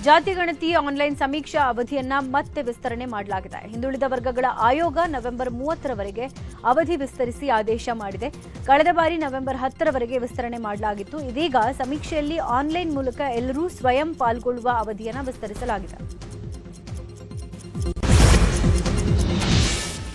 ಜಾತಿ ಗಣತಿ ಆನ್ಲೈನ್ ಸಮೀಕ್ಷಾ ಅವಧಿಯನ್ನ ಮತ್ತೆ ವಿಸ್ತರಣೆ ಮಾಡಲಾಗಿದೆ. ಹಿಂದುಳಿದ ವರ್ಗಗಳ ಆಯೋಗ ನವೆಂಬರ್ 30ರವರೆಗೆ ಅವಧಿ ವಿಸ್ತರಿಸಿ ಆದೇಶ ಮಾಡಿದೆ. ಕಳೆದ ಬಾರಿ ನವೆಂಬರ್ 10ರವರೆಗೆ ವಿಸ್ತರಣೆ ಮಾಡಲಾಗಿತ್ತು. ಇದೀಗ ಸಮೀಕ್ಷೆಯಲ್ಲಿ ಆನ್ಲೈನ್ ಮೂಲಕ ಎಲ್ಲರೂ ಸ್ವಯಂ ಪಾಲ್ಗೊಳ್ಳುವ ಅವಧಿಯನ್ನು ವಿಸ್ತರಿಸಲಾಗಿದೆ.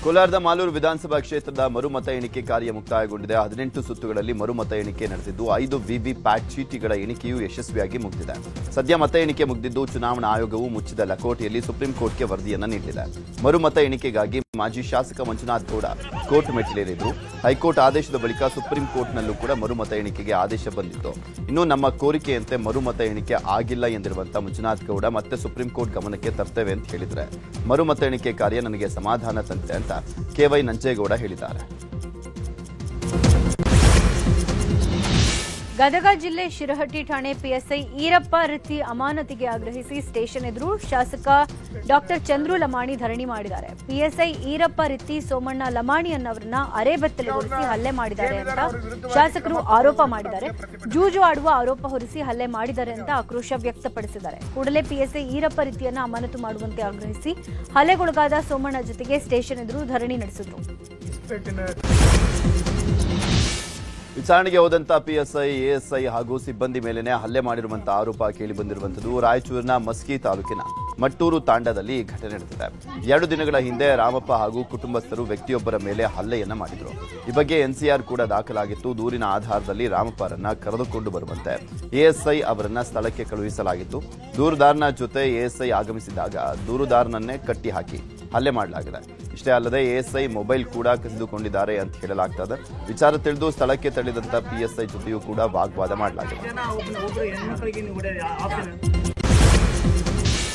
ಕೋಲಾರದ ಮಾಲೂರು ವಿಧಾನಸಭಾ ಕ್ಷೇತ್ರದ ಮರುಮತ ಎಣಿಕೆ ಕಾರ್ಯ ಮುಕ್ತಾಯಗೊಂಡಿದೆ. 18 ಸುತ್ತುಗಳಲ್ಲಿ ಮರುಮತ ಎಣಿಕೆ ನಡೆದಿದ್ದು 5 ವಿವಿಪ್ಯಾಟ್ ಚೀಟಿಗಳ ಎಣಿಕೆಯೂ ಯಶಸ್ವಿಯಾಗಿ ಮುಗಿದಿದೆ. ಸದ್ಯ ಮತ ಎಣಿಕೆ ಮುಗಿದಿದ್ದು ಚುನಾವಣಾ ಆಯೋಗವು ಮುಚ್ಚಿದ ಲಕೋಟೆಯಲ್ಲಿ ಸುಪ್ರೀಂ ಕೋರ್ಟ್ಗೆ ವರದಿಯನ್ನು ನೀಡಿದೆ. ಮರುಮತ ಎಣಿಕೆಗಾಗಿ ಮಾಜಿ ಶಾಸಕ ಮಂಜುನಾಥ್ ಗೌಡ ಕೋರ್ಟ್ ಮೆಟ್ಟಿಲೇರಿದ್ರು. ಹೈಕೋರ್ಟ್ ಆದೇಶದ ಬಳಿಕ ಸುಪ್ರೀಂ ಕೋರ್ಟ್ನಲ್ಲೂ ಕೂಡ ಮರುಮತ ಎಣಿಕೆಗೆ ಆದೇಶ ಬಂದಿತ್ತು. ಇನ್ನು ನಮ್ಮ ಕೋರಿಕೆಯಂತೆ ಮರುಮತ ಎಣಿಕೆ ಆಗಿಲ್ಲ ಎಂದಿರುವಂತಹ ಮಂಜುನಾಥ್ ಗೌಡ ಮತ್ತೆ ಸುಪ್ರೀಂ ಕೋರ್ಟ್ ಗಮನಕ್ಕೆ ತರ್ತೇವೆ ಅಂತ ಹೇಳಿದರೆ ಮರುಮತ ಎಣಿಕೆ ಕಾರ್ಯ ನನಗೆ ಸಮಾಧಾನ ತಂದಿದೆ ಅಂತ KY ನಂಜೇಗೌಡ ಹೇಳಿದ್ದಾರೆ. ಗದಗ ಜಿಲ್ಲೆ ಶಿರಹಟ್ಟಿ ಠಾಣೆ PSI ಈರಪ್ಪ ರಿತ್ತಿ ಅಮಾನತಿಗೆ ಆಗ್ರಹಿಸಿ ಸ್ಟೇಷನ್ ಎದುರು ಶಾಸಕ ಡಾಕ್ಟರ್ ಚಂದ್ರು ಲಮಾಣಿ ಧರಣಿ ಮಾಡಿದ್ದಾರೆ. PSI ಈರಪ್ಪ ರಿತ್ತಿ ಸೋಮಣ್ಣ ಲಮಾಣಿ ಅನ್ನವರನ್ನ ಅರೆಬೆತ್ತಲೆಗೊಳಿಸಿ ಹಲ್ಲೆ ಮಾಡಿದ್ದಾರೆ ಅಂತ ಶಾಸಕರು ಆರೋಪ ಮಾಡಿದ್ದಾರೆ. ಜೂಜು ಆಡುವ ಆರೋಪ ಹೊರಿಸಿ ಹಲ್ಲೆ ಮಾಡಿದ್ದಾರೆ ಅಂತ ಆಕ್ರೋಶ ವ್ಯಕ್ತಪಡಿಸಿದ್ದಾರೆ. ಕೂಡಲೇ PSI ಈರಪ್ಪ ರಿತ್ತಿಯನ್ನ ಅಮಾನತು ಮಾಡುವಂತೆ ಆಗ್ರಹಿಸಿ ಹಲ್ಲೆಗೊಳಗಾದ ಸೋಮಣ್ಣ ಜೊತೆಗೆ ಸ್ಟೇಷನ್ ಎದುರು ಧರಣಿ ನಡೆಸಿದರು. ವಿಚಾರಣೆಗೆ ಹೋದಂತ ಪಿಎಸ್ಐ, ಎಎಸ್ಐ ಹಾಗೂ ಸಿಬ್ಬಂದಿ ಮೇಲೆನೆ ಹಲ್ಲೆ ಮಾಡಿರುವಂತಹ ಆರೋಪ ಕೇಳಿ ಬಂದಿರುವಂತದ್ದು. ರಾಯಚೂರಿನ ಮಸ್ಕಿ ತಾಲೂಕಿನ ಮಟ್ಟೂರು ತಾಂಡದಲ್ಲಿ ಘಟನೆ ನಡೆದಿದೆ. 2 ದಿನಗಳ ಹಿಂದೆ ರಾಮಪ್ಪ ಹಾಗೂ ಕುಟುಂಬಸ್ಥರು ವ್ಯಕ್ತಿಯೊಬ್ಬರ ಮೇಲೆ ಹಲ್ಲೆಯನ್ನ ಮಾಡಿದ್ರು. ಈ ಬಗ್ಗೆ ಎನ್ಸಿಆರ್ ಕೂಡ ದಾಖಲಾಗಿತ್ತು. ದೂರಿನ ಆಧಾರದಲ್ಲಿ ರಾಮಪ್ಪರನ್ನ ಕರೆದುಕೊಂಡು ಬರುವಂತೆ ಎಎಸ್ಐ ಅವರನ್ನ ಸ್ಥಳಕ್ಕೆ ಕಳುಹಿಸಲಾಗಿತ್ತು. ದೂರುದಾರನ ಜೊತೆ ಎಎಸ್ಐ ಆಗಮಿಸಿದಾಗ ದೂರುದಾರನನ್ನೇ ಕಟ್ಟಿ ಹಾಕಿ ಹಲ್ಲೆ ಮಾಡಲಾಗಿದೆ. ಇಷ್ಟೇ ಅಲ್ಲದೆ ಎಎಸ್ಐ ಮೊಬೈಲ್ ಕೂಡ ಕಸಿದುಕೊಂಡಿದ್ದಾರೆ ಅಂತ ಹೇಳಲಾಗ್ತದೆ. ವಿಚಾರ ತಿಳಿದು ಸ್ಥಳಕ್ಕೆ ತೆರಳಿದಂತ ಪಿಎಸ್ಐ ಜೊತೆಯೂ ಕೂಡ ವಾಗ್ವಾದ ಮಾಡಲಾಗಿದೆ.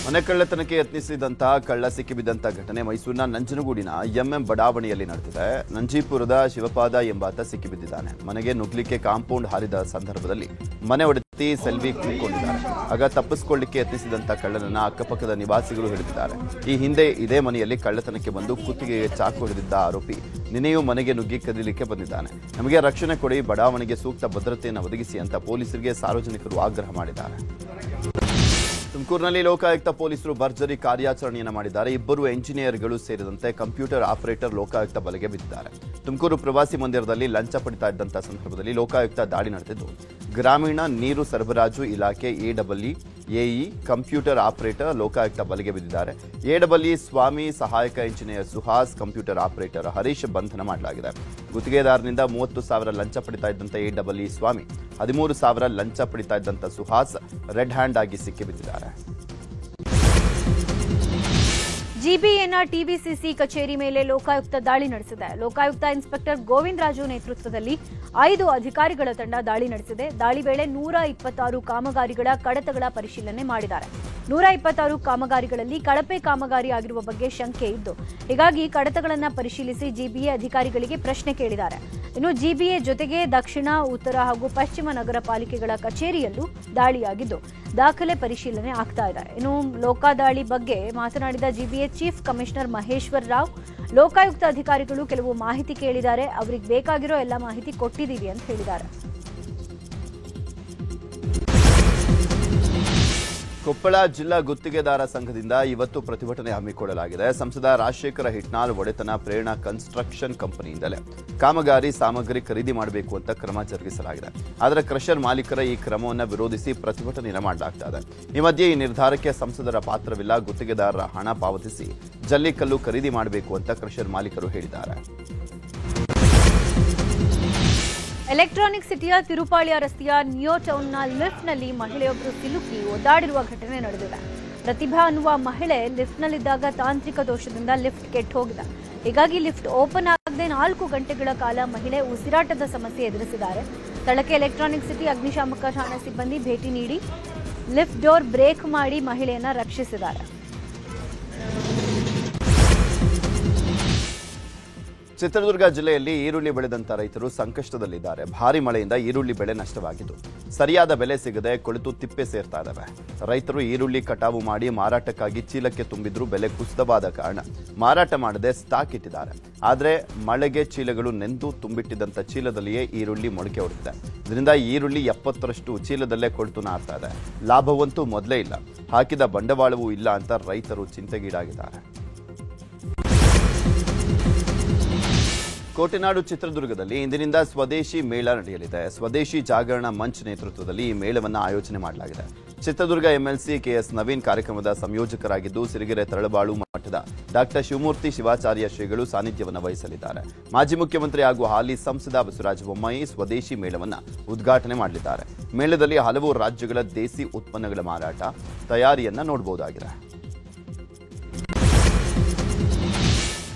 ಮನೆ ಕಳ್ಳತನಕ್ಕೆ ಯತ್ನಿಸಿದಂತಹ ಕಳ್ಳ ಸಿಕ್ಕಿಬಿದ್ದಂತ ಘಟನೆ ಮೈಸೂರಿನ ನಂಜನಗೂಡಿನ ಎಂಎಂ ಬಡಾವಣೆಯಲ್ಲಿ ನಡೆದಿದೆ. ನಂಜೀಪುರದ ಶಿವಪಾದ ಎಂಬಾತ ಸಿಕ್ಕಿಬಿದ್ದಿದ್ದಾನೆ. ಮನೆಗೆ ನುಗ್ಲಿಕ್ಕೆ ಕಾಂಪೌಂಡ್ ಹಾರಿದ ಸಂದರ್ಭದಲ್ಲಿ ಮನೆ ಒಡೆತಿ ಸೆಲ್ವಿ ಕೂತ್ಕೊಂಡಿದ್ದಾರೆ. ಆಗ ತಪ್ಪಿಸಿಕೊಳ್ಳಿಕ್ಕೆ ಯತ್ನಿಸಿದಂತ ಕಳ್ಳನನ್ನ ಅಕ್ಕಪಕ್ಕದ ನಿವಾಸಿಗಳು ಹಿಡಿದಿದ್ದಾರೆ. ಈ ಹಿಂದೆ ಇದೇ ಮನೆಯಲ್ಲಿ ಕಳ್ಳತನಕ್ಕೆ ಬಂದು ಕುತ್ತಿಗೆಗೆ ಚಾಕು ಹಿಡಿದಿದ್ದ ಆರೋಪಿ ನಿನ್ನೆಯೂ ಮನೆಗೆ ನುಗ್ಗಿ ಕದಿಲಿಕ್ಕೆ ಬಂದಿದ್ದಾನೆ. ನಮಗೆ ರಕ್ಷಣೆ ಕೊಡಿ, ಬಡಾವಣೆಗೆ ಸೂಕ್ತ ಭದ್ರತೆಯನ್ನು ಒದಗಿಸಿ ಅಂತ ಪೊಲೀಸರಿಗೆ ಸಾರ್ವಜನಿಕರು ಆಗ್ರಹ ಮಾಡಿದ್ದಾರೆ. ತುಮಕೂರಿನಲ್ಲಿ ಲೋಕಾಯುಕ್ತ ಪೊಲೀಸರು ಭರ್ಜರಿ ಕಾರ್ಯಾಚರಣೆಯನ್ನು ಮಾಡಿದ್ದಾರೆ. 2 ಎಂಜಿನಿಯರ್ಗಳು ಸೇರಿದಂತೆ ಕಂಪ್ಯೂಟರ್ ಆಪರೇಟರ್ ಲೋಕಾಯುಕ್ತ ಬಲೆಗೆ ಬಿದ್ದಿದ್ದಾರೆ. ತುಮಕೂರು ಪ್ರವಾಸಿ ಮಂದಿರದಲ್ಲಿ ಲಂಚ ಪಡಿತಾ ಇದ್ದಂತಹ ಸಂದರ್ಭದಲ್ಲಿ ಲೋಕಾಯುಕ್ತ ದಾಳಿ ನಡೆದಿದ್ದು, ಗ್ರಾಮೀಣ ನೀರು ಸರಬರಾಜು ಇಲಾಖೆ ಎಇ ಕಂಪ್ಯೂಟರ್ ಆಪರೇಟರ್ ಲೋಕಾಯುಕ್ತ ಬಲೆಗೆ ಬಿದ್ದಿದ್ದಾರೆ. ಎಇ ಸ್ವಾಮಿ, ಸಹಾಯಕ engineer Suhas, computer operator Harish ಬಂಧನ ಮಾಡಲಾಗಿದೆ. ಗುತ್ತಿಗೆದಾರನಿಂದ 30,000 ಲಂಚ ಪಡಿತಾ ಇದ್ದಂತ ಎಇ ಸ್ವಾಮಿ, 13,000 ಲಂಚ ಪಡಿತಾ ಇದ್ದಂತ ಸುಹಾಸ್ ರೆಡ್ ಹ್ಯಾಂಡ್ ಆಗಿ ಸಿಕ್ಕಿಬಿದ್ದಿದ್ದಾರೆ. ಜಿಬಿಎನ ಟಿವಿಸಿಸಿ ಕಚೇರಿ ಮೇಲೆ ಲೋಕಾಯುಕ್ತ ದಾಳಿ ನಡೆಸಿದೆ. ಲೋಕಾಯುಕ್ತ ಇನ್ಸ್ಪೆಕ್ಟರ್ ಗೋವಿಂದ ರಾಜು ನೇತೃತ್ವದಲ್ಲಿ 5 ಅಧಿಕಾರಿಗಳ ತಂಡ ದಾಳಿ ನಡೆಸಿದೆ. ದಾಳಿ ವೇಳೆ 126 ಕಾಮಗಾರಿಗಳ ಕಡತಗಳ ಪರಿಶೀಲನೆ ಮಾಡಿದ್ದಾರೆ. 126 ಕಾಮಗಾರಿಗಳಲ್ಲಿ ಕಳಪೆ ಕಾಮಗಾರಿ ಆಗಿರುವ ಬಗ್ಗೆ ಶಂಕೆ ಇದ್ದು, ಹೀಗಾಗಿ ಕಡತಗಳನ್ನು ಪರಿಶೀಲಿಸಿ ಜಿಬಿಎ ಅಧಿಕಾರಿಗಳಿಗೆ ಪ್ರಶ್ನೆ ಕೇಳಿದ್ದಾರೆ. ಇನ್ನು ಜಿಬಿಎ ಜೊತೆಗೆ ದಕ್ಷಿಣ, ಉತ್ತರ ಹಾಗೂ ಪಶ್ಚಿಮ ನಗರ ಪಾಲಿಕೆಗಳ ಕಚೇರಿಯಲ್ಲೂ ದಾಳಿಯಾಗಿದ್ದು, ದಾಖಲೆ ಪರಿಶೀಲನೆ ಆಗ್ತಾ ಇದೆ. ಇನ್ನು ಲೋಕಾದಾಳಿ ಬಗ್ಗೆ ಮಾತನಾಡಿದ GBA chief commissioner Maheshwar Rao, Lokayukta ಅಧಿಕಾರಿಗಳು ಕೆಲವು ಮಾಹಿತಿ ಕೇಳಿದ್ದಾರೆ, ಅವರಿಗೆ ಬೇಕಾಗಿರೋ ಎಲ್ಲ ಮಾಹಿತಿ ಕೊಟ್ಟಿದ್ದೀವಿ ಅಂತ ಹೇಳಿದ್ದಾರೆ. ಕೊಪ್ಪಳ ಜಿಲ್ಲಾ ಗುತ್ತಿಗೆದಾರ ಸಂಘದಿಂದ ಇವತ್ತು ಪ್ರತಿಭಟನೆ ಹಮ್ಮಿಕೊಳ್ಳಲಾಗಿದೆ. ಸಂಸದ ರಾಜಶೇಖರ ಹಿಟ್ನಾಳ್ ಒಡೆತನ ಪ್ರೇರಣಾ ಕನ್ಸ್ಟ್ರಕ್ಷನ್ ಕಂಪನಿಯಿಂದಲೇ ಕಾಮಗಾರಿ ಸಾಮಗ್ರಿ ಖರೀದಿ ಮಾಡಬೇಕು ಅಂತ ಕ್ರಮ ಜರುಗಿಸಲಾಗಿದೆ. ಆದರೆ ಕ್ರಷರ್ ಮಾಲೀಕರ ಈ ಕ್ರಮವನ್ನು ವಿರೋಧಿಸಿ ಪ್ರತಿಭಟನೆ ಮಾಡಲಾಗ್ತಾ ಇದೆ. ಈ ಮಧ್ಯೆ ಈ ನಿರ್ಧಾರಕ್ಕೆ ಸಂಸದರ ಪಾತ್ರವಿಲ್ಲ, ಗುತ್ತಿಗೆದಾರರ ಹಣ ಪಾವತಿಸಿ ಜಲ್ಲಿಕಲ್ಲು ಖರೀದಿ ಮಾಡಬೇಕು ಅಂತ ಕ್ರಷರ್ ಮಾಲೀಕರು ಹೇಳಿದ್ದಾರೆ. ಎಲೆಕ್ಟ್ರಾನಿಕ್ ಸಿಟಿಯ ತಿರುಪಾಳ್ಯ ರಸ್ತೆಯ ನ್ಯೂ ಟೌನ್ನ ಲಿಫ್ಟ್ನಲ್ಲಿ ಮಹಿಳೆಯೊಬ್ಬರು ಸಿಲುಕಿ ಒದ್ದಾಡಿರುವ ಘಟನೆ ನಡೆದಿದೆ. ಪ್ರತಿಭಾ ಅನ್ನುವ ಮಹಿಳೆ ಲಿಫ್ಟ್ನಲ್ಲಿದ್ದಾಗ ತಾಂತ್ರಿಕ ದೋಷದಿಂದ ಲಿಫ್ಟ್ ಕೆಟ್ಟು ಹೋಗಿದೆ. ಹೀಗಾಗಿ ಲಿಫ್ಟ್ ಓಪನ್ ಆಗದೆ 4 ಗಂಟೆಗಳ ಕಾಲ ಮಹಿಳೆ ಉಸಿರಾಟದ ಸಮಸ್ಯೆ ಎದುರಿಸಿದ್ದಾರೆ. ಸ್ಥಳಕ್ಕೆ ಎಲೆಕ್ಟ್ರಾನಿಕ್ ಸಿಟಿ ಅಗ್ನಿಶಾಮಕ ಠಾಣಾ ಸಿಬ್ಬಂದಿ ಭೇಟಿ ನೀಡಿ ಲಿಫ್ಟ್ ಡೋರ್ ಬ್ರೇಕ್ ಮಾಡಿ ಮಹಿಳೆಯನ್ನ ರಕ್ಷಿಸಿದ್ದಾರೆ. ಚಿತ್ರದುರ್ಗ ಜಿಲ್ಲೆಯಲ್ಲಿ ಈರುಳ್ಳಿ ಬೆಳೆದಂತ ರೈತರು ಸಂಕಷ್ಟದಲ್ಲಿದ್ದಾರೆ. ಭಾರಿ ಮಳೆಯಿಂದ ಈರುಳ್ಳಿ ಬೆಳೆ ನಷ್ಟವಾಗಿದ್ದು, ಸರಿಯಾದ ಬೆಲೆ ಸಿಗದೆ ಕೊಳೆತು ತಿಪ್ಪೆ ಸೇರ್ತಾ ಇದ್ದಾವೆ. ರೈತರು ಈರುಳ್ಳಿ ಕಟಾವು ಮಾಡಿ ಮಾರಾಟಕ್ಕಾಗಿ ಚೀಲಕ್ಕೆ ತುಂಬಿದ್ರು ಬೆಲೆ ಕುಸಿತವಾದ ಕಾರಣ ಮಾರಾಟ ಮಾಡದೆ ಸ್ಟಾಕ್ ಇಟ್ಟಿದ್ದಾರೆ. ಆದರೆ ಮಳೆಗೆ ಚೀಲಗಳು ನೆಂದು ತುಂಬಿಟ್ಟಿದ್ದಂಥ ಚೀಲದಲ್ಲಿಯೇ ಈರುಳ್ಳಿ ಮೊಳಕೆ ಹೊಡೆದಿದೆ. ಇದರಿಂದ ಈರುಳ್ಳಿ 70ರಷ್ಟು ಚೀಲದಲ್ಲೇ ಕೊಳೆತು ನಾರ್ತಾ ಇದೆ. ಲಾಭವಂತೂ ಮೊದಲೇ ಇಲ್ಲ, ಹಾಕಿದ ಬಂಡವಾಳವೂ ಇಲ್ಲ ಅಂತ ರೈತರು ಚಿಂತೆಗೀಡಾಗಿದ್ದಾರೆ. ಕೋಟೆನಾಡು ಚಿತ್ರದುರ್ಗದಲ್ಲಿ ಇಂದಿನಿಂದ ಸ್ವದೇಶಿ ಮೇಳ ನಡೆಯಲಿದೆ. ಸ್ವದೇಶಿ ಜಾಗರಣ ಮಂಚ್ ನೇತೃತ್ವದಲ್ಲಿ ಈ ಮೇಳವನ್ನು ಆಯೋಜನೆ ಮಾಡಲಾಗಿದೆ. ಚಿತ್ರದುರ್ಗ ಎಂಎಲ್ಸಿ ಕೆಎಸ್ ನವೀನ್ ಕಾರ್ಯಕ್ರಮದ ಸಂಯೋಜಕರಾಗಿದ್ದು, ಸಿರಿಗೆರೆ ತರಳಬಾಳು ಮಠದ ಡಾಕ್ಟರ್ ಶಿವಮೂರ್ತಿ ಶಿವಾಚಾರ್ಯ ಶ್ರೀಗಳು ಸಾನ್ನಿಧ್ಯವನ್ನು ವಹಿಸಲಿದ್ದಾರೆ. ಮಾಜಿ ಮುಖ್ಯಮಂತ್ರಿ ಹಾಗೂ ಹಾಲಿ ಸಂಸದ ಬಸವರಾಜ ಬೊಮ್ಮಾಯಿ ಸ್ವದೇಶಿ ಮೇಳವನ್ನು ಉದ್ಘಾಟನೆ ಮಾಡಲಿದ್ದಾರೆ. ಮೇಳದಲ್ಲಿ ಹಲವು ರಾಜ್ಯಗಳ ದೇಸಿ ಉತ್ಪನ್ನಗಳ ಮಾರಾಟ, ತಯಾರಿಯನ್ನ ನೋಡಬಹುದಾಗಿದೆ.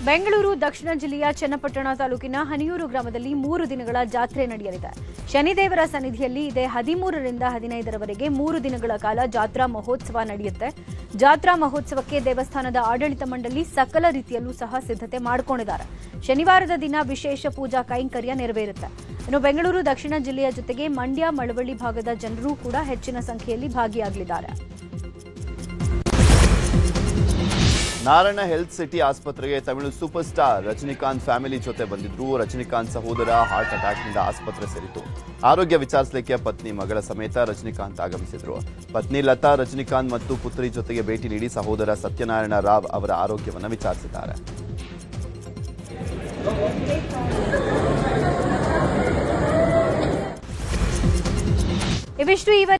ಬೆಂಗಳೂರು ದಕ್ಷಿಣ ಜಿಲ್ಲೆಯ ಚನ್ನಪಟ್ಟಣ ತಾಲೂಕಿನ ಹನಿಯೂರು ಗ್ರಾಮದಲ್ಲಿ 3 ದಿನಗಳ ಜಾತ್ರೆ ನಡೆಯಲಿದೆ. ಶನಿದೇವರ ಸನ್ನಿಧಿಯಲ್ಲಿ ಇದೇ 13ರಿಂದ 15ರವರೆಗೆ 3 ದಿನಗಳ ಕಾಲ ಜಾತ್ರಾ ಮಹೋತ್ಸವ ನಡೆಯುತ್ತೆ. ಜಾತ್ರಾ ಮಹೋತ್ಸವಕ್ಕೆ ದೇವಸ್ಥಾನದ ಆಡಳಿತ ಮಂಡಳಿ ಸಕಲ ರೀತಿಯಲ್ಲೂ ಸಹ ಸಿದ್ಧತೆ ಮಾಡಿಕೊಂಡಿದ್ದಾರೆ. ಶನಿವಾರದ ದಿನ ವಿಶೇಷ ಪೂಜಾ ಕೈಂಕರ್ಯ ನೆರವೇರುತ್ತೆ. ಇನ್ನು ಬೆಂಗಳೂರು ದಕ್ಷಿಣ ಜಿಲ್ಲೆಯ ಜೊತೆಗೆ ಮಂಡ್ಯ, ಮಳವಳ್ಳಿ ಭಾಗದ ಜನರು ಕೂಡ ಹೆಚ್ಚಿನ ಸಂಖ್ಯೆಯಲ್ಲಿ ಭಾಗಿಯಾಗಲಿದ್ದಾರೆ. ನಾರಾಯಣ ಹೆಲ್ತ್ ಸಿಟಿ ಆಸ್ಪತ್ರೆಗೆ Tamil super star Rajinikanth family ಜೊತೆ ಬಂದಿದ್ರು. ರಜನಿಕಾಂತ್ ಸಹೋದರ ಹಾರ್ಟ್ ಅಟ್ಯಾಕ್ನಿಂದ ಆಸ್ಪತ್ರೆ ಸೇರಿತು. ಆರೋಗ್ಯ ವಿಚಾರಿಸಲಿಕ್ಕೆ ಪತ್ನಿ ಮಗಳ ಸಮೇತ ರಜನಿಕಾಂತ್ ಆಗಮಿಸಿದ್ರು. ಪತ್ನಿ ಲತಾ ರಜನಿಕಾಂತ್ ಮತ್ತು ಪುತ್ರಿ ಜೊತೆಗೆ ಭೇಟಿ ನೀಡಿ ಸಹೋದರ ಸತ್ಯನಾರಾಯಣ ರಾವ್ ಅವರ ಆರೋಗ್ಯವನ್ನು ವಿಚಾರಿಸಿದ್ದಾರೆ. ಇವಿಷ್ಟು